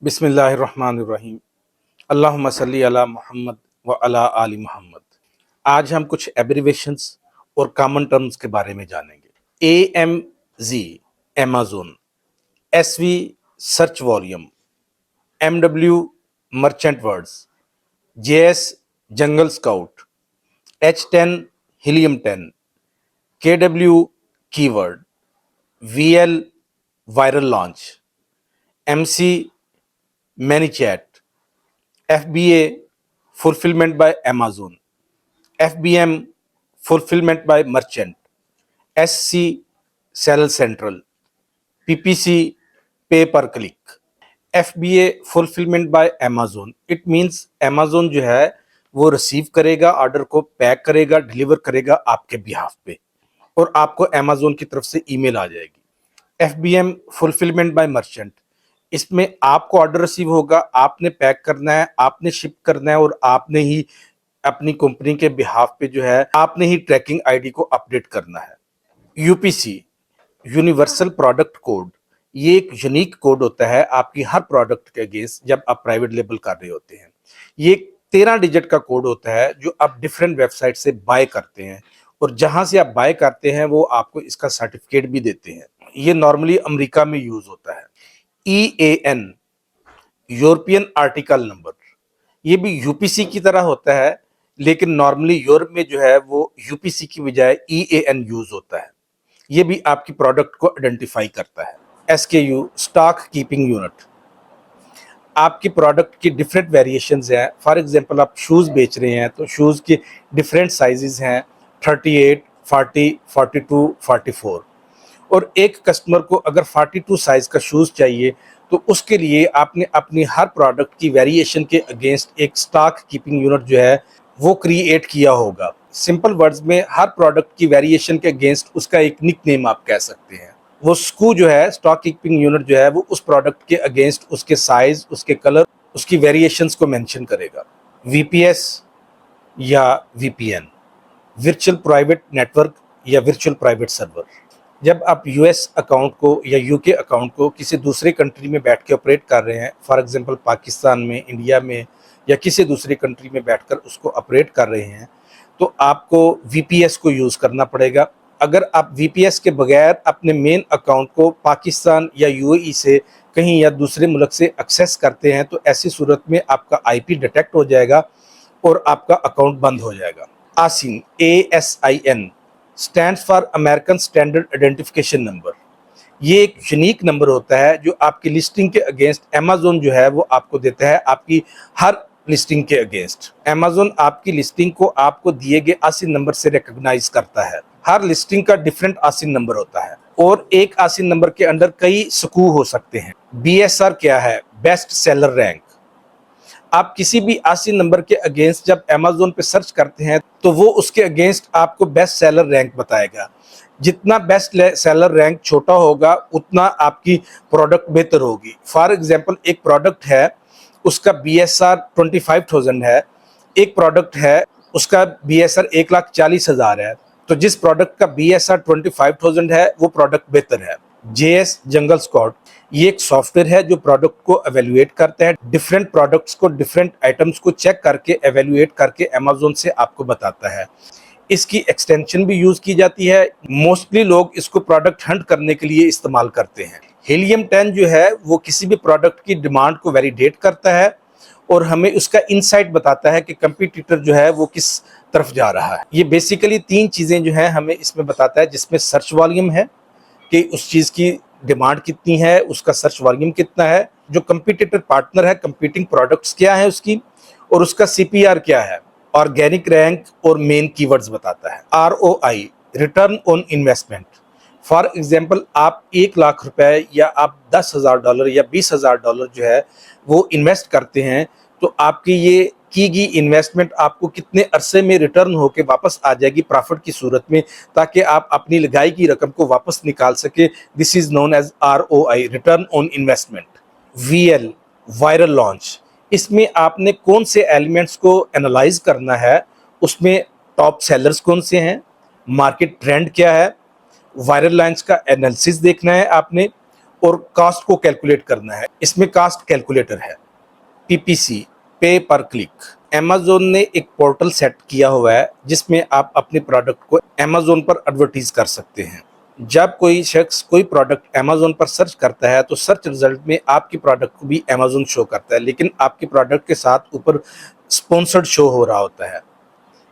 बिस्मिल्लाहिर्रहमानिर्रहीम। अल्लाहुम्मा सल्ली अला मुहम्मद व अला आलि मुहम्मद। आज हम कुछ एब्रिवेशंस और कॉमन टर्म्स के बारे में जानेंगे। AMZ Amazon, SV search volume, MW merchant words, JS jungle scout, H10 helium 10, KW keyword, VL viral launch, MC ManyChat, FBA fulfillment by Amazon, FBM fulfillment by merchant, SC Sell Central, PPC pay per click. FBA fulfillment by Amazon, it means Amazon जो है वो receive करेगा, order को pack करेगा, deliver करेगा आपके behalf पे और आपको Amazon की तरफ से ईमेल आ जाएगी। FBM fulfillment by merchant, इसमें आपको ऑर्डर रिसीव होगा, आपने पैक करना है, आपने शिप करना है और आपने ही अपनी कंपनी के बिहाफ पे जो है आपने ही ट्रैकिंग आईडी को अपडेट करना है। यूपीसी यूनिवर्सल प्रोडक्ट कोड, ये एक यूनिक कोड होता है आपकी हर प्रोडक्ट के अगेंस्ट जब आप प्राइवेट लेबल कर रहे होते हैं। ये 13 डिजिट का कोड होता है जो आप डिफरेंट वेबसाइट से बाय करते हैं और जहां से आप बाय करते हैं वो आपको इसका सर्टिफिकेट भी देते हैं। ये नॉर्मली अमेरिका में यूज होता है। EAN यूरोपियन आर्टिकल नंबर, ये भी यूपीसी की तरह होता है लेकिन नॉर्मली यूरोप में जो है वो यूपीसी की बजाय EAN यूज होता है। ये भी आपकी प्रोडक्ट को आइडेंटिफाई करता है। SKU स्टॉक कीपिंग यूनिट, आपकी प्रोडक्ट की डिफरेंट वेरिएशंस हैं। फॉर एग्जांपल आप शूज़ बेच रहे हैं तो शूज़ के डिफरेंट साइजेस हैं 38, 40, 42, 44 और एक कस्टमर को अगर 42 साइज का शूज़ चाहिए तो उसके लिए आपने अपनी हर प्रोडक्ट की वेरिएशन के अगेंस्ट एक स्टॉक कीपिंग यूनिट जो है वो क्रिएट किया होगा। सिंपल वर्ड्स में हर प्रोडक्ट की वेरिएशन के अगेंस्ट उसका एक निक नेम आप कह सकते हैं। वो SKU जो है स्टॉक कीपिंग यूनिट जो है वो उस प्रोडक्ट के अगेंस्ट उसके साइज, उसके कलर, उसकी वेरिएशंस को मेंशन करेगा। VPS या VPN वर्चुअल प्राइवेट नेटवर्क या वर्चुअल प्राइवेट सर्वर, जब आप US अकाउंट को या UK अकाउंट को किसी दूसरे कंट्री में बैठ के ऑपरेट कर रहे हैं, फॉर एग्जांपल पाकिस्तान में, इंडिया में या किसी दूसरी कंट्री में बैठकर उसको ऑपरेट कर रहे हैं तो आपको VPS को यूज़ करना पड़ेगा। अगर आप VPS के बगैर अपने मेन अकाउंट को पाकिस्तान या UAE से कहीं या दूसरे मुल्क से एक्सेस करते हैं तो ऐसी सूरत में आपका IP डिटेक्ट हो जाएगा और आपका अकाउंट बंद हो जाएगा। ASIN ASIN stands for American standard identification number, ये एक यूनिक नंबर होता है जो आपकी लिस्टिंग के अगेंस्ट अमेज़न जो है वो आपको देता है आपकी हर लिस्टिंग के अगेंस्ट। अमेज़न आपकी लिस्टिंग को आपको दिए गए ASIN नंबर से रिकॉग्नाइज करता है। हर लिस्टिंग का डिफरेंट ASIN नंबर होता है और एक ASIN नंबर के अंदर कई SKU हो सकते हैं। BSR क्या है? Best seller rank. आप किसी भी ASIN नंबर के अगेंस्ट जब Amazon पे सर्च करते हैं तो वो उसके अगेंस्ट आपको बेस्ट सेलर रैंक बताएगा। जितना बेस्ट सेलर रैंक छोटा होगा उतना आपकी प्रोडक्ट बेहतर होगी। फॉर एग्जांपल एक प्रोडक्ट है उसका BSR 25,000 है, एक प्रोडक्ट है उसका BSR 1,40,000 है, तो जिस प्रोडक्ट का BSR 25,000 है वो प्रोडक्ट बेहतर है। JS जंगल स्काउट, ये एक सॉफ्टवेयर है जो प्रोडक्ट को एवेल्युएट करता है, डिफरेंट प्रोडक्ट्स को, डिफरेंट आइटम्स को चेक करके एवेल्युएट करके Amazon से आपको बताता है। इसकी एक्सटेंशन भी यूज की जाती है। मोस्टली लोग इसको प्रोडक्ट हंट करने के लिए इस्तेमाल करते हैं। हीलियम 10 जो है वो किसी भी प्रोडक्ट की डिमांड को वैलिडेट करता है और हमें उसका इनसाइट बताता है कि कंपटीटर जो है वो किस तरफ जा रहा है। ये बेसिकली 3 चीजें जो है हमें इसमें बताता है, जिसमें सर्च वॉल्यूम है कि उस चीज की डिमांड कितनी है, उसका सर्च वॉल्यूम कितना है, जो कंपटीटर पार्टनर है, कंपीटिंग प्रोडक्ट्स क्या है उसकी, और उसका CPR क्या है, ऑर्गेनिक रैंक और मेन कीवर्ड्स बताता है। ROI return on investment, for example आप 1 लाख रुपए या आप $10,000 या $20,000 जो है वो इन्वेस्ट करते हैं तो आपकी ये की गई इन्वेस्टमेंट आपको कितने अरसे में रिटर्न होके वापस आ जाएगी प्रॉफिट की सूरत में, ताकि आप अपनी लगाई की रकम को वापस निकाल सके। This is known as ROI return on investment. VL viral launch, इसमें आपने कौन से एलिमेंट्स को एनालाइज करना है, उसमें टॉप सेलर्स कौन से हैं, मार्केट ट्रेंड क्या है, वायरल लॉन्च का एनालिसिस देखना है आपने और कास्ट को कैलकुलेट करना है। इसमें कास्ट कैलकुलेटर है, पीपीसी, पे पर क्लिक। अमेज़न ने एक पोर्टल सेट किया हुआ है जिसमें आप अपने प्रोडक्ट को अमेज़न पर एडवर्टाइज कर सकते हैं। जब कोई शख्स कोई प्रोडक्ट अमेज़न पर सर्च करता है तो सर्च रिजल्ट में आपकी प्रोडक्ट को भी अमेज़न शो करता है, लेकिन आपके प्रोडक्ट के साथ ऊपर स्पॉन्सर्ड शो हो रहा होता है।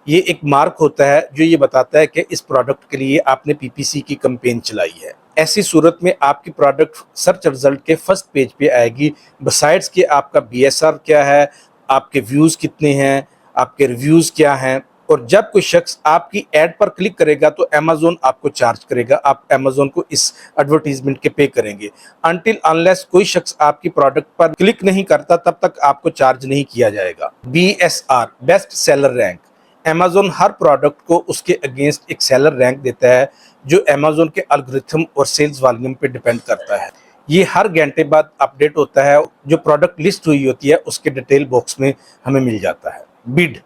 ये एक मार्क होता है जो ये बताता है कि इस प्रोडक्ट के लिए आपने पीपीसी की कैंपेन चलाई है। ऐसी सूरत में आपकी प्रोडक्ट सर्च रिजल्ट के फर्स्ट पेज पे आएगी। बसाइड्स कि आपका बीएसआर क्या है, आपके व्यूज़ कितने हैं, आपके रिव्यूज़ क्या हैं। और जब कोई शख्स आपकी ऐड पर क्लिक करेगा तो अमेज़न आपको चार्ज करेगा, आप अमेज़न को इस एडवर्टीजमेंट के पे करेंगे। अनटिल अनलेस कोई शख्स आपकी प्रोडक्ट पर क्लिक नहीं करता तब तक आपको चार्ज नहीं किया जाएगा। BSR, best seller rank. Amazon हर प्रोडक्ट को उसके अगेंस्ट एक सेलर रैंक देता है जो अमेज़न के एल्गोरिथम और सेल्स वॉल्यूम पे डिपेंड करता है। ये हर घंटे बाद अपडेट होता है, जो प्रोडक्ट लिस्ट हुई होती है उसके डिटेल बॉक्स में हमें मिल जाता है। बिड,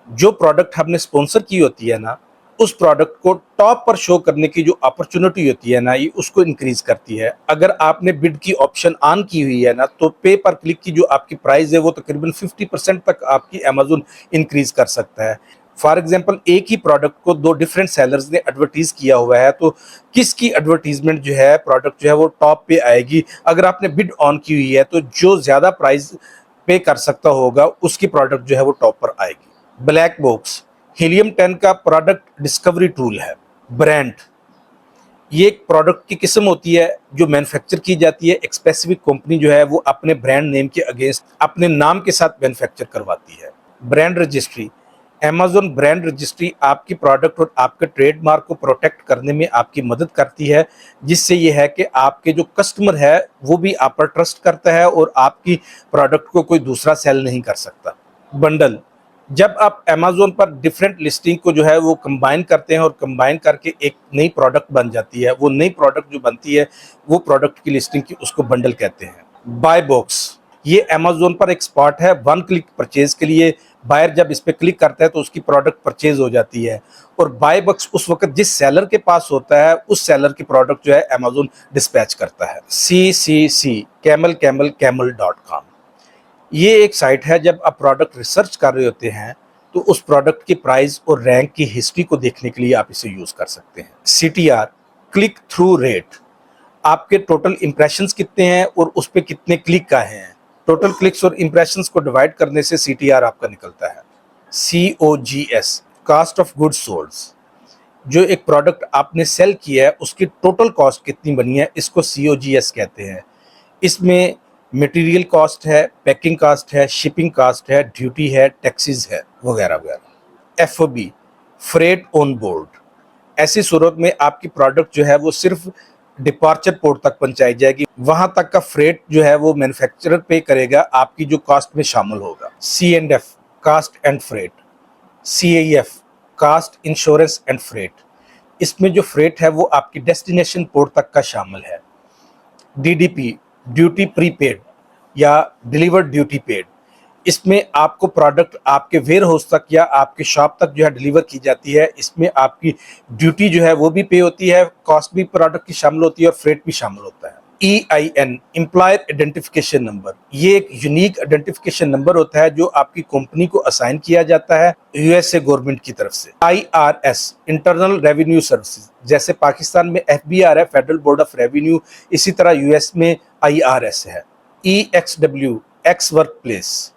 जो प्रोडक्ट हमने स्पॉन्सर की होती है ना, उस प्रोडक्ट को टॉप पर शो करने की जो अपॉर्चुनिटी होती है ना, ये उसको इंक्रीज करती है। अगर आपने बिड की ऑप्शन ऑन की हुई है ना, तो पे पर क्लिक की जो आपकी प्राइस है वो तकरीबन 50% तक आपकी अमेज़न इंक्रीज कर सकता है। फॉर एग्जाम्पल, एक ही प्रोडक्ट को दो डिफरेंट सेलर्स ने एडवर्टीज किया हुआ है, तो किसकी एडवर्टीजमेंट जो है प्रोडक्ट जो है वो टॉप पे आएगी। अगर आपने बिड ऑन की हुई है तो जो ज्यादा प्राइस पे कर सकता होगा उसकी प्रोडक्ट जो है वो टॉप पर आएगी। ब्लैक बॉक्स, हीलियम 10 का प्रोडक्ट डिस्कवरी टूल है। ब्रांड, ये एक प्रोडक्ट की किस्म होती है जो मैन्युफैक्चर की जाती है। एक स्पेसिफिक कंपनी जो है वो अपने ब्रांड नेम के अगेंस्ट अपने नाम के साथ मैन्युफैक्चर करवाती है। Brand registry, Amazon brand registry आपकी प्रोडक्ट और आपके ट्रेडमार्क को प्रोटेक्ट करने में आपकी मदद करती है, जिससे ये है कि आपके जो कस्टमर है वो भी आप पर ट्रस्ट करता है और आपकी प्रोडक्ट को कोई दूसरा सेल नहीं कर सकता। बंडल, जब आप अमेज़न पर डिफरेंट लिस्टिंग को जो है वो कंबाइन करते हैं और कंबाइन करके एक नई प्रोडक्ट बन जाती है, वो नई प्रोडक्ट जो बनती है वो प्रोडक्ट की लिस्टिंग की उसको बंडल कहते हैं। बाय बॉक्स, ये अमेज़न पर एक स्पॉट है वन क्लिक परचेज के लिए। बायर जब इस पे क्लिक करता है तो उसकी प्रोडक्ट परचेज हो जाती है, और बाय बॉक्स उस वक्त जिस सेलर के पास होता है उस सेलर की प्रोडक्ट जो है अमेज़न डिस्पैच करता है। CCC, camel.com, ये एक साइट है। जब आप प्रोडक्ट रिसर्च कर रहे होते हैं तो उस प्रोडक्ट की प्राइस और रैंक की हिस्ट्री को देखने के लिए आप इसे यूज कर सकते हैं। CTR, क्लिक थ्रू रेट, आपके टोटल इंप्रेशंस कितने हैं और उस पर कितने क्लिक आए हैं। टोटल क्लिक्स और इंप्रेशंस को डिवाइड करने से CTR आपका निकलता है। COGS, cost of goods sold, जो एक प्रोडक्ट आपने सेल किया है उसकी टोटल कॉस्ट कितनी बनी है, इसको COGS कहते हैं। इसमें मटेरियल कॉस्ट है, पैकिंग कॉस्ट है, शिपिंग कॉस्ट है, ड्यूटी है, टैक्सेस है, वगैरह वगैरह। FOB, फ्रेट ऑन बोर्ड, ऐसी सूरत में आपकी प्रोडक्ट जो है वो सिर्फ डिपार्चर पोर्ट तक पहुंचाई जाएगी, वहां तक का फ्रेट जो है वो मैन्युफैक्चरर पे करेगा, आपकी जो कॉस्ट में शामिल होगा। C&F, cost and freight. CAF, cost, insurance and freight, इसमें जो फ्रेट है वो आपकी डेस्टिनेशन पोर्ट तक का शामिल है। DDP, ड्यूटी प्रीपेड या डिलीवर्ड ड्यूटी पेड, इसमें आपको प्रोडक्ट आपके वेयर हाउस तक या आपके शॉप तक जो है डिलीवर की जाती है। इसमें आपकी ड्यूटी जो है वो भी पे होती है, कॉस्ट भी प्रोडक्ट की शामिल होती है और फ्रेट भी शामिल होता है। EIN, एम्प्लॉयर आइडेंटिफिकेशन नंबर, ये एक यूनिक आइडेंटिफिकेशन नंबर होता है जो आपकी कंपनी को असाइन किया जाता है USA गवर्नमेंट की तरफ से। IRS, इंटरनल रेवेन्यू सर्विसेज, जैसे पाकिस्तान में FBR है, फेडरल बोर्ड ऑफ रेवेन्यू, इसी तरह US में IRS है। EXW, एक्स वर्क प्लेस,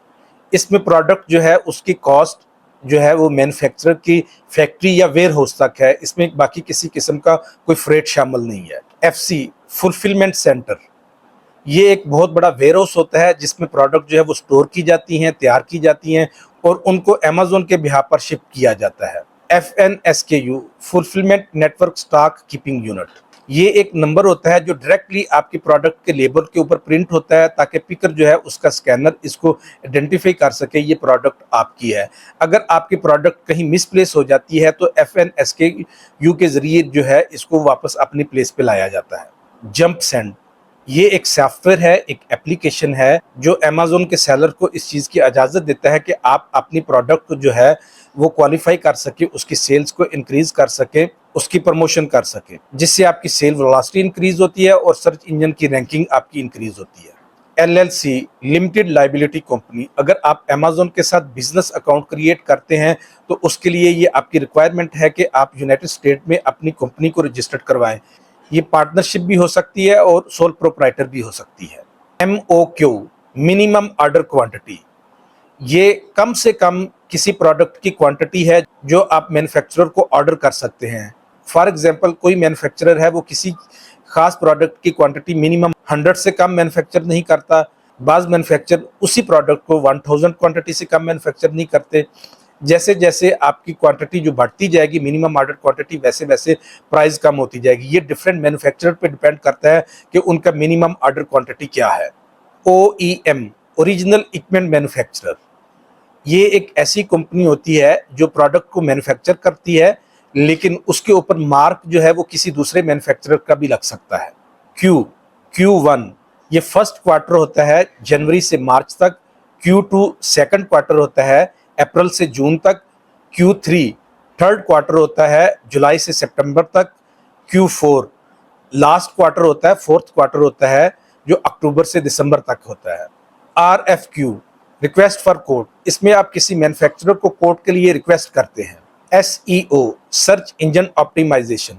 इसमें प्रोडक्ट जो है उसकी कॉस्ट जो है वो मैन्युफैक्चरर की फैक्ट्री या वेयर हाउस तक है, इसमें बाकी किसी किस्म का कोई फ्रेट शामिल नहीं है। FC, फुलफिलमेंट सेंटर, ये एक बहुत बड़ा वेयर हाउस होता है जिसमें प्रोडक्ट जो है वो स्टोर की जाती हैं, तैयार की जाती हैं और उनको अमेज़न के बिहाफ पर शिप किया जाता है। FNSKU, fulfilment network stock keeping unit, ये एक नंबर होता है जो डायरेक्टली आपकी प्रोडक्ट के लेबल के ऊपर प्रिंट होता है ताकि पिकर जो है उसका स्कैनर इसको आइडेंटिफाई कर सके ये प्रोडक्ट आपकी है। अगर आपकी प्रोडक्ट कहीं मिसप्लेस हो जाती है तो FNSKU के जरिए जो है इसको वापस अपनी प्लेस पे लाया जाता है। जंप सेंड, ये एक सॉफ्टवेयर है, एक एप्लीकेशन है जो अमेज़न के सेलर को इस चीज़ की इजाज़त देता है कि आप अपनी प्रोडक्ट को जो है वो क्वालिफ़ाई कर सकें, उसकी सेल्स को इंक्रीज़ कर सकें, उसकी प्रमोशन कर सकें, जिससे आपकी सेल वेलोसिटी इंक्रीज़ होती है और सर्च इंजन की रैंकिंग आपकी इंक्रीज़ होती है। एलएलसी लिमिटेड लायबिलिटी कंपनी, अगर आप अमेज़न के साथ बिज़नेस अकाउंट क्रिएट करते हैं तो उसके लिए ये आपकी रिक्वायरमेंट है कि आप यूनाइटेड स्टेट में अपनी कंपनी को रजिस्टर्ड करवाएँ। ये पार्टनरशिप भी हो सकती है और सोल प्रोप्राइटर भी हो सकती है। एमओक्यू मिनिमम ऑर्डर क्वांटिटी, ये कम से कम किसी प्रोडक्ट की क्वांटिटी है जो आप मैन्युफैक्चरर को ऑर्डर कर सकते हैं। फॉर एग्जांपल कोई मैन्युफैक्चरर है वो किसी खास प्रोडक्ट की क्वांटिटी मिनिमम 100 से कम मैन्युफैक्चर नहीं करता। बाज़ मैन्युफैक्चरर उसी प्रोडक्ट को 1000 क्वांटिटी से कम मैन्युफैक्चर नहीं करते। जैसे-जैसे आपकी क्वांटिटी जो बढ़ती जाएगी मिनिमम ऑर्डर क्वांटिटी, वैसे-वैसे प्राइस कम होती जाएगी। ये डिफरेंट मैन्युफैक्चरर पे डिपेंड करता है कि उनका मिनिमम ऑर्डर क्वांटिटी क्या है। ओईएम ओरिजिनल इक्विपमेंट मैन्युफैक्चरर, ये एक ऐसी कंपनी होती है जो प्रोडक्ट को मैन्युफैक्चर करती है लेकिन उसके ऊपर मार्क जो है वो किसी दूसरे मैन्युफैक्चरर का भी लग सकता है। क्यू1 ये फर्स्ट क्वार्टर होता है जनवरी से मार्च तक। Q2 सेकंड क्वार्टर होता है अप्रैल से जून तक। Q3 थर्ड क्वार्टर होता है जुलाई से सितंबर तक। Q4 लास्ट क्वार्टर होता है, फोर्थ क्वार्टर होता है जो अक्टूबर से दिसंबर तक होता है। RFQ रिक्वेस्ट फॉर कोड, इसमें आप किसी मैन्युफैक्चरर को कोड के लिए रिक्वेस्ट करते हैं। SEO सर्च इंजन ऑप्टिमाइजेशन,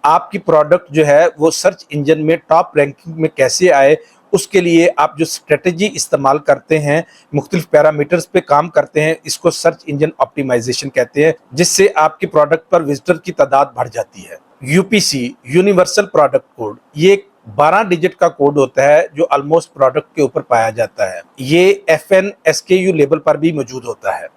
आपकी प्रोडक्ट जो है वो सर्च इंजन में टॉप रैंकिंग में कैसे आए, उसके लिए आप जो स्ट्रेटेजी इस्तेमाल करते हैं, मुख्तलिफ पैरामीटर्स पे काम करते हैं, इसको सर्च इंजन ऑप्टिमाइजेशन कहते हैं, जिससे आपकी प्रोडक्ट पर विजिटर की तादाद बढ़ जाती है। UPC यूनिवर्सल प्रोडक्ट कोड, ये 12 डिजिट का कोड होता है जो ऑलमोस्ट प्रोडक्ट के ऊपर पाया जाता है। ये FN SKU लेबल पर भी मौजूद होता है।